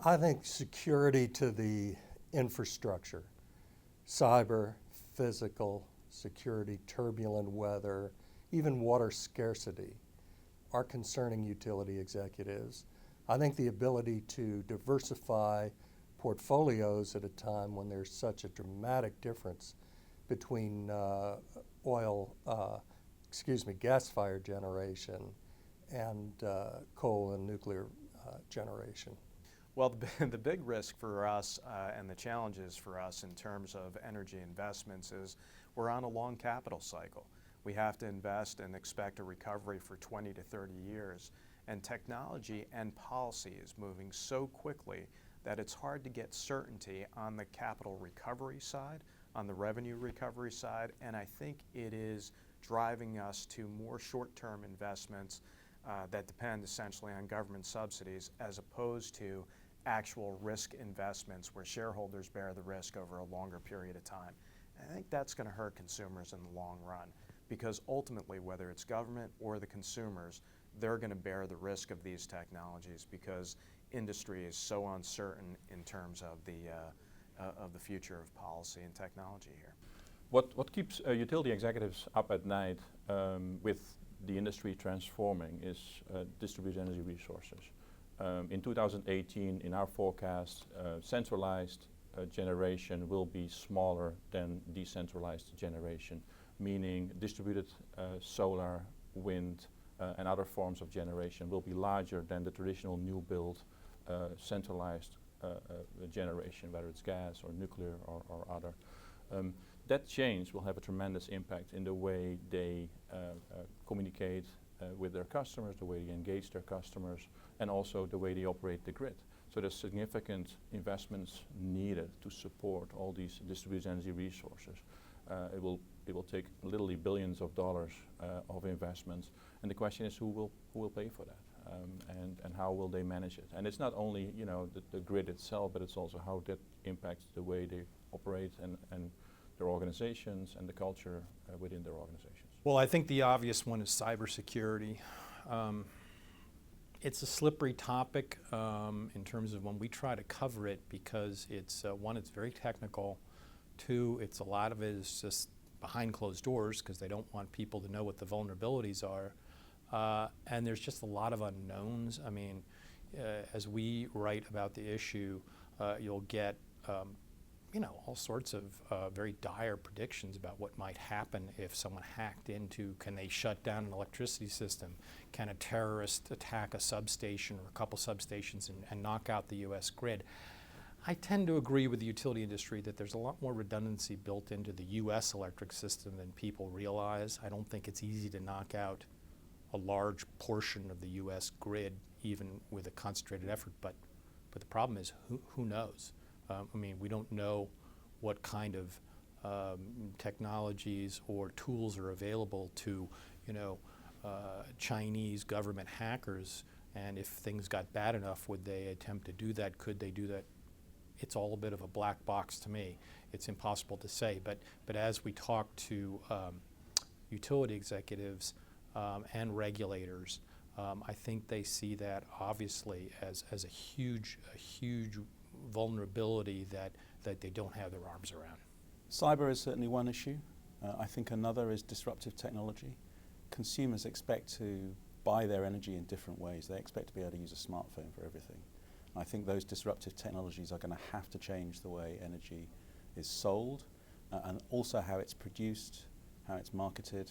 I think security to the infrastructure, cyber, physical, security, turbulent weather, even water scarcity are concerning utility executives. I think the ability to diversify portfolios at a time when there's such a dramatic difference between gas-fired generation and coal and nuclear generation. Well, the big risk for us and the challenges for us in terms of energy investments is we're on a long capital cycle. We have to invest and expect a recovery for 20 to 30 years. And technology and policy is moving so quickly that it's hard to get certainty on the capital recovery side, on the revenue recovery side, and I think it is driving us to more short-term investments that depend essentially on government subsidies as opposed to actual risk investments where shareholders bear the risk over a longer period of time. And I think that's going to hurt consumers in the long run because ultimately, whether it's government or the consumers, they're going to bear the risk of these technologies because industry is so uncertain in terms of the future of policy and technology here. What keeps utility executives up at night with the industry transforming is distributed energy resources. In 2018, in our forecast, centralized generation will be smaller than decentralized generation, meaning distributed solar, wind, and other forms of generation will be larger than the traditional new build centralized generation, whether it's gas or nuclear or other. That change will have a tremendous impact in the way they communicate with their customers, the way they engage their customers, and also the way they operate the grid. So there's significant investments needed to support all these distributed energy resources. It will take literally billions of dollars of investments, and the question is who will pay for that, and how will they manage it? And it's not only the grid itself, but it's also how that impacts the way they operate and their organizations and the culture within their organizations. Well, I think the obvious one is cybersecurity. It's a slippery topic in terms of when we try to cover it because it's one, it's very technical. Two, it's a lot of it is just behind closed doors because they don't want people to know what the vulnerabilities are. And there's just a lot of unknowns. I mean, as we write about the issue, you'll get all sorts of very dire predictions about what might happen if someone hacked into, can they shut down an electricity system? Can a terrorist attack a substation or a couple substations and knock out the US grid? I tend to agree with the utility industry that there's a lot more redundancy built into the US electric system than people realize. I don't think it's easy to knock out a large portion of the US grid even with a concentrated effort, but the problem is who knows? I mean, we don't know what kind of technologies or tools are available to, Chinese government hackers, and if things got bad enough, would they attempt to do that? Could they do that? It's all a bit of a black box to me. It's impossible to say, but as we talk to utility executives and regulators, I think they see that obviously as a huge vulnerability that they don't have their arms around. Cyber is certainly one issue. I think another is disruptive technology. Consumers expect to buy their energy in different ways. They expect to be able to use a smartphone for everything. I think those disruptive technologies are going to have to change the way energy is sold and also how it's produced, how it's marketed,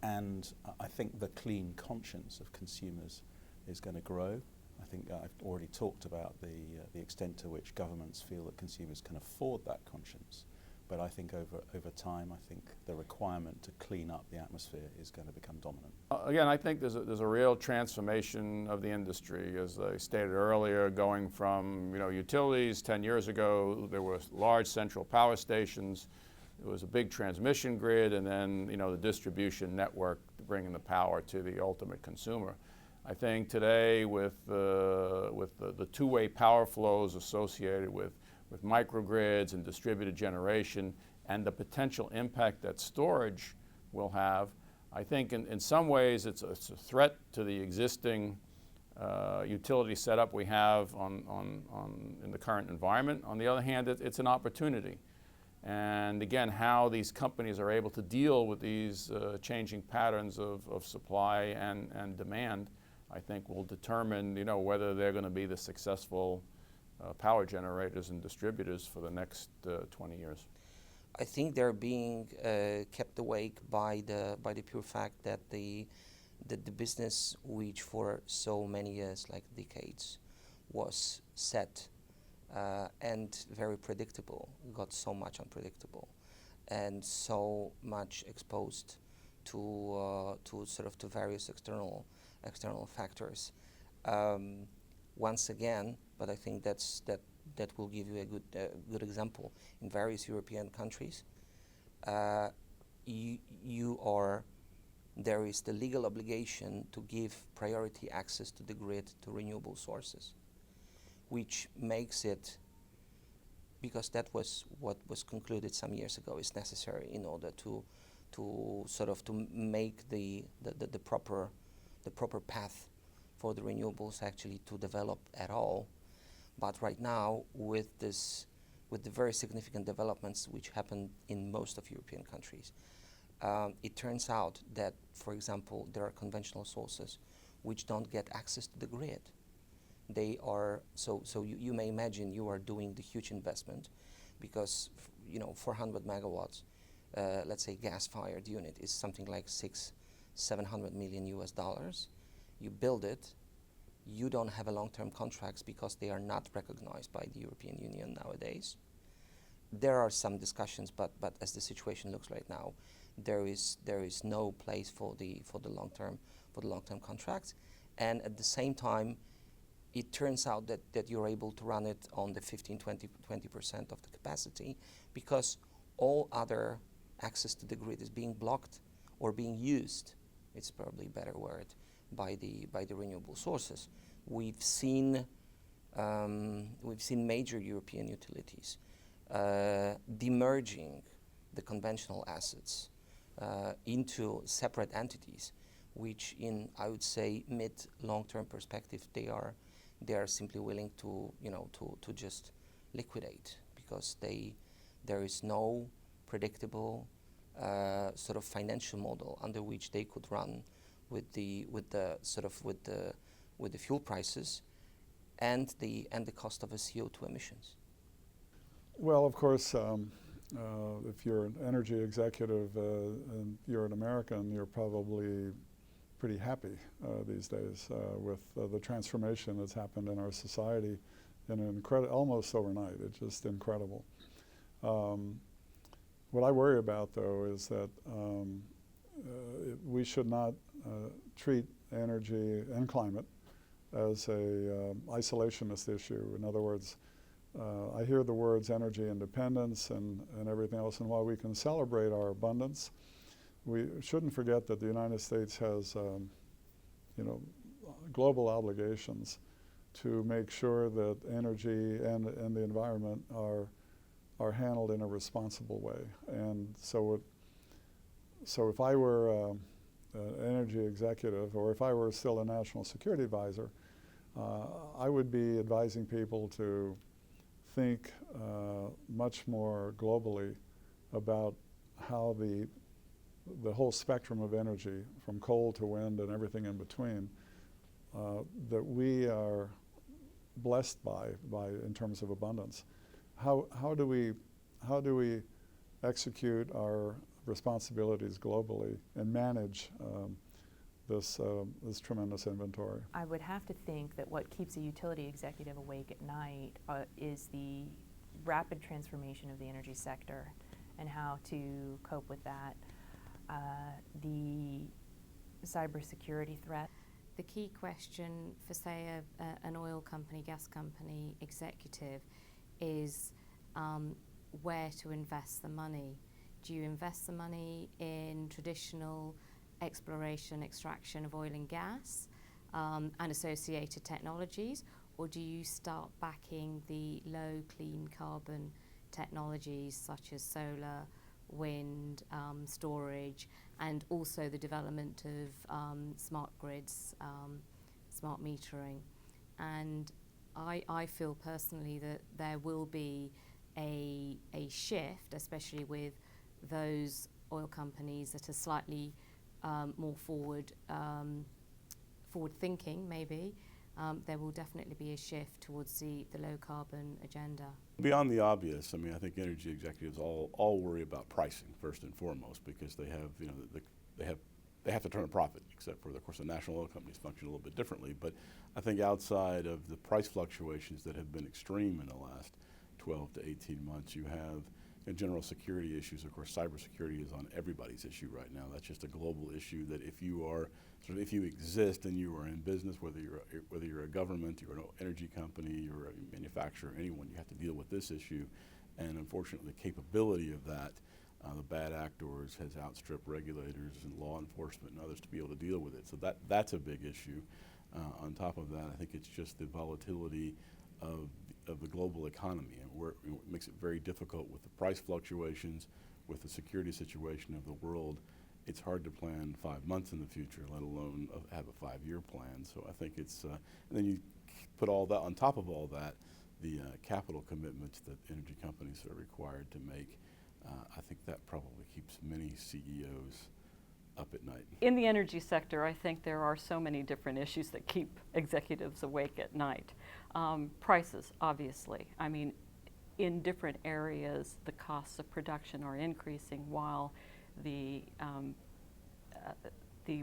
and I think the clean conscience of consumers is going to grow. I think I've already talked about the extent to which governments feel that consumers can afford that conscience. But I think over time, I think the requirement to clean up the atmosphere is going to become dominant. Again, I think there's a real transformation of the industry, as I stated earlier, going from utilities 10 years ago. There were large central power stations. There was a big transmission grid, and then the distribution network bringing the power to the ultimate consumer. I think today with the two-way power flows associated with microgrids and distributed generation and the potential impact that storage will have, I think in some ways it's a threat to the existing utility setup we have in the current environment. On the other hand, it's an opportunity. And again, how these companies are able to deal with these changing patterns of supply and demand, I think will determine, whether they're going to be the successful power generators and distributors for the next 20 years. I think they're being kept awake by the pure fact that the business, which for so many years, like decades, was set and very predictable, got so much unpredictable, and so much exposed to various external factors. Once again, but I think that will give you a good example. In various European countries, there is the legal obligation to give priority access to the grid to renewable sources, which makes it, because that was what was concluded some years ago, is necessary in order to make the proper path for the renewables actually to develop at all. But right now, with the very significant developments which happen in most of European countries, it turns out that, for example, there are conventional sources which don't get access to the grid. They are so you may imagine you are doing the huge investment because 400 megawatts, let's say gas-fired unit, is something like $600-700 million US. You build it. You don't have a long-term contracts because they are not recognized by the European Union nowadays. There are some discussions, but as the situation looks right now, there is no place for the long-term contracts, and at the same time, it turns out that you're able to run it on the 15-20% of the capacity because all other access to the grid is being blocked or being used. It's probably a better word, by the renewable sources. We've seen major European utilities demerging the conventional assets into separate entities, which in, I would say, mid-long-term perspective, they are simply willing to just liquidate because there is no predictable financial model under which they could run with the fuel prices and the cost of CO2 emissions. Well, of course, if you're an energy executive and you're an American, you're probably pretty happy these days with the transformation that's happened in our society in almost overnight. It's just incredible. What I worry about, though, is that we should not treat energy and climate as a isolationist issue. In other words, I hear the words energy independence and everything else, and while we can celebrate our abundance, we shouldn't forget that the United States has global obligations to make sure that energy and the environment are handled in a responsible way. And so if I were an energy executive, or if I were still a national security advisor, I would be advising people to think much more globally about how the whole spectrum of energy, from coal to wind and everything in between, that we are blessed by in terms of abundance. How do we execute our responsibilities globally and manage this tremendous inventory? I would have to think that what keeps a utility executive awake at night is the rapid transformation of the energy sector and how to cope with that. The cybersecurity threat. The key question for, say, an oil company, gas company executive is where to invest the money. Do you invest the money in traditional exploration, extraction of oil and gas and associated technologies, or do you start backing the low clean carbon technologies such as solar, wind, storage, and also the development of smart grids, smart metering. And I feel personally that there will be a shift, especially with those oil companies that are slightly more forward thinking, maybe. There will definitely be a shift towards the low carbon agenda. Beyond the obvious, I mean, I think energy executives all worry about pricing first and foremost, because they have, you know, they have to turn a profit, except for, of course, the national oil companies function a little bit differently. But I think outside of the price fluctuations that have been extreme in the last 12 to 18 months, you have general security issues. Of course, cybersecurity is on everybody's issue right now. That's just a global issue that if you are, if you exist and you are in business, whether you're a government, you're an energy company, you're a manufacturer, anyone, you have to deal with this issue. And unfortunately, the capability of that, the bad actors has outstripped regulators and law enforcement and others to be able to deal with it. So that's a big issue. On top of that, I think it's just the volatility of the global economy, and where it makes it very difficult with the price fluctuations, with the security situation of the world. It's hard to plan 5 months in the future, let alone have a 5-year plan. So I think it's, and then you put all that on top of all that, the capital commitments that energy companies are required to make. I think that probably keeps many CEOs up at night. In the energy sector, I think there are so many different issues that keep executives awake at night. Prices, obviously. I mean, in different areas, the costs of production are increasing while the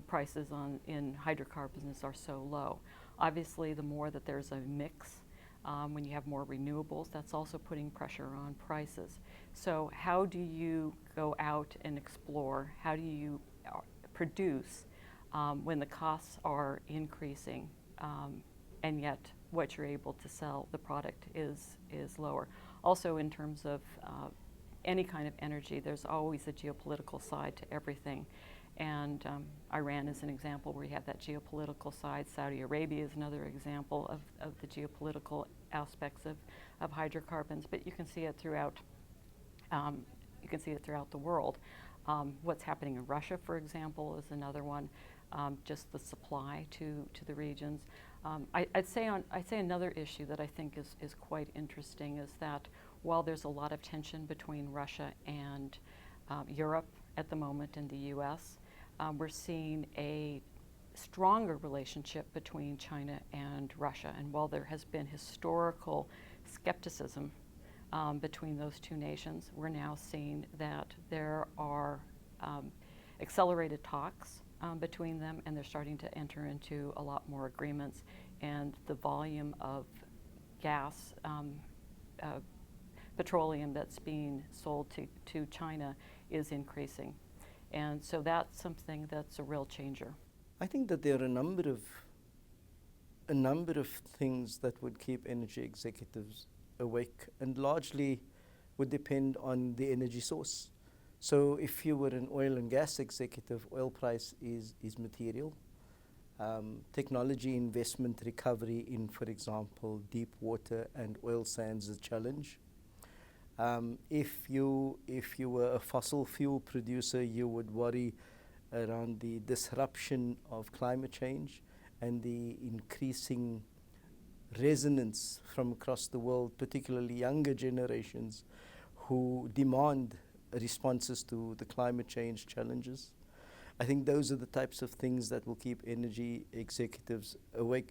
prices in hydrocarbons are so low. Obviously, the more that there's a mix, when you have more renewables, that's also putting pressure on prices. So how do you go out and explore? How do you produce when the costs are increasing, and yet what you're able to sell, the product is lower? Also, in terms of any kind of energy, there's always a geopolitical side to everything. And Iran is an example where you have that geopolitical side. Saudi Arabia is another example of the geopolitical aspects of hydrocarbons. But you can see it throughout. You can see it throughout the world. What's happening in Russia, for example, is another one. Just the supply to the regions. I'd say another issue that I think is quite interesting is that while there's a lot of tension between Russia and Europe at the moment and the U.S., we're seeing a stronger relationship between China and Russia. And while there has been historical skepticism between those two nations, we're now seeing that there are accelerated talks between them, and they're starting to enter into a lot more agreements. And the volume of gas, petroleum that's being sold to China is increasing. And so that's something that's a real changer. I think that there are a number of things that would keep energy executives awake, and largely would depend on the energy source. So if you were an oil and gas executive, oil price is material. Technology investment recovery in, for example, deep water and oil sands is a challenge. If you were a fossil fuel producer, you would worry around the disruption of climate change and the increasing resonance from across the world, particularly younger generations who demand responses to the climate change challenges. I think those are the types of things that will keep energy executives awake.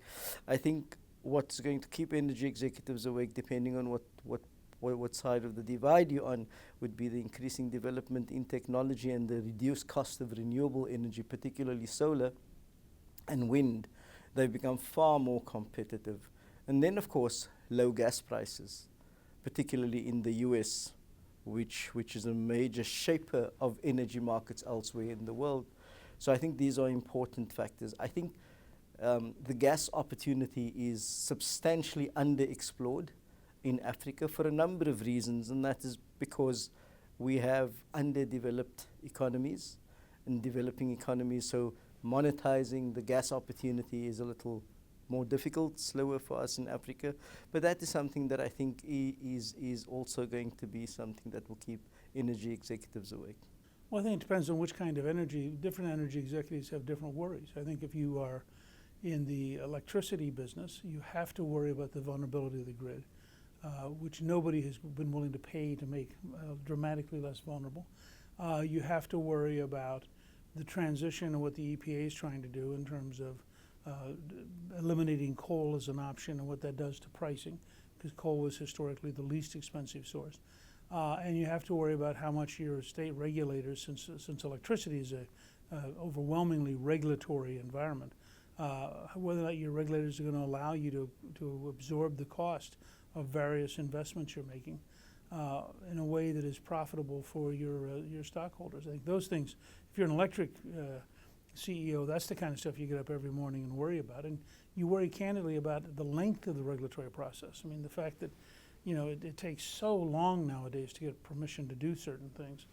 I think what's going to keep energy executives awake, depending on what side of the divide you're on, would be the increasing development in technology and the reduced cost of renewable energy, particularly solar and wind. They've become far more competitive. And then, of course, low gas prices, particularly in the US, which is a major shaper of energy markets elsewhere in the world. So I think these are important factors. I think the gas opportunity is substantially underexplored in Africa for a number of reasons, and that is because we have underdeveloped economies and developing economies, so monetizing the gas opportunity is a little more difficult, slower for us in Africa. But that is something that I think is also going to be something that will keep energy executives awake. Well, I think it depends on which kind of energy. Different energy executives have different worries. I think if you are In the electricity business, you have to worry about the vulnerability of the grid, which nobody has been willing to pay to make dramatically less vulnerable. You have to worry about the transition and what the EPA is trying to do in terms of eliminating coal as an option and what that does to pricing, because coal was historically the least expensive source. And you have to worry about how much your state regulators, since electricity is a overwhelmingly regulatory environment, whether or not your regulators are going to allow you to absorb the cost of various investments you're making in a way that is profitable for your stockholders. I think those things, if you're an electric CEO, that's the kind of stuff you get up every morning and worry about. And you worry candidly about the length of the regulatory process. I mean, the fact that, you know, it takes so long nowadays to get permission to do certain things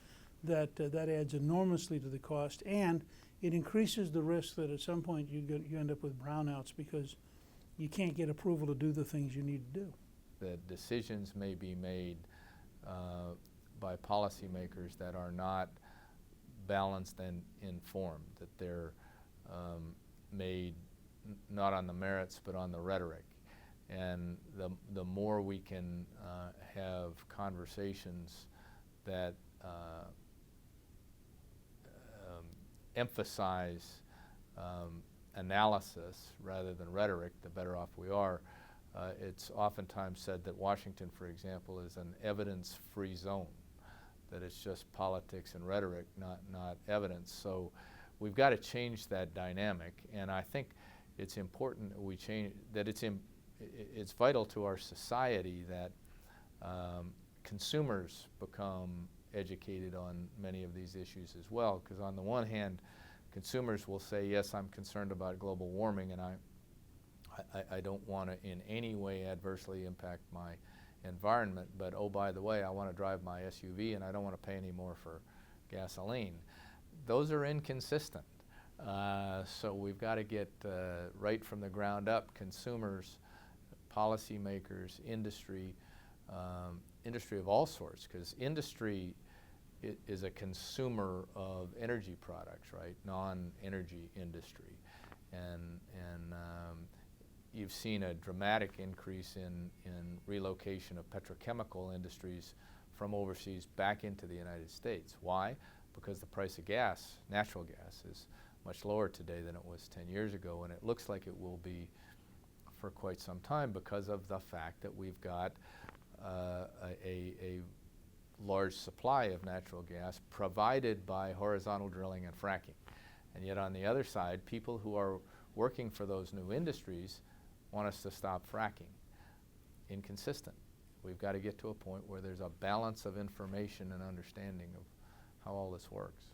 that that adds enormously to the cost, and it increases the risk that at some point you end up with brownouts because you can't get approval to do the things you need to do. The decisions may be made by policymakers that are not balanced and informed, that they're made not on the merits but on the rhetoric. And the more we can have conversations that emphasize analysis rather than rhetoric, the better off we are. It's oftentimes said that Washington, for example, is an evidence-free zone, that it's just politics and rhetoric, not evidence. So we've got to change that dynamic, and I think it's important that we change, that it's vital to our society that consumers become educated on many of these issues as well, because on the one hand, consumers will say, yes, I'm concerned about global warming, and I don't want to in any way adversely impact my environment, but oh, by the way, I want to drive my SUV and I don't want to pay any more for gasoline. Those are inconsistent. So we've got to get right from the ground up, consumers, policymakers, industry of all sorts, because industry is a consumer of energy products, right? Non-energy industry. And you've seen a dramatic increase in relocation of petrochemical industries from overseas back into the United States. Why? Because the price of gas, natural gas, is much lower today than it was 10 years ago, and it looks like it will be for quite some time because of the fact that we've got a large supply of natural gas provided by horizontal drilling and fracking. And yet on the other side, people who are working for those new industries want us to stop fracking. Inconsistent. We've got to get to a point where there's a balance of information and understanding of how all this works.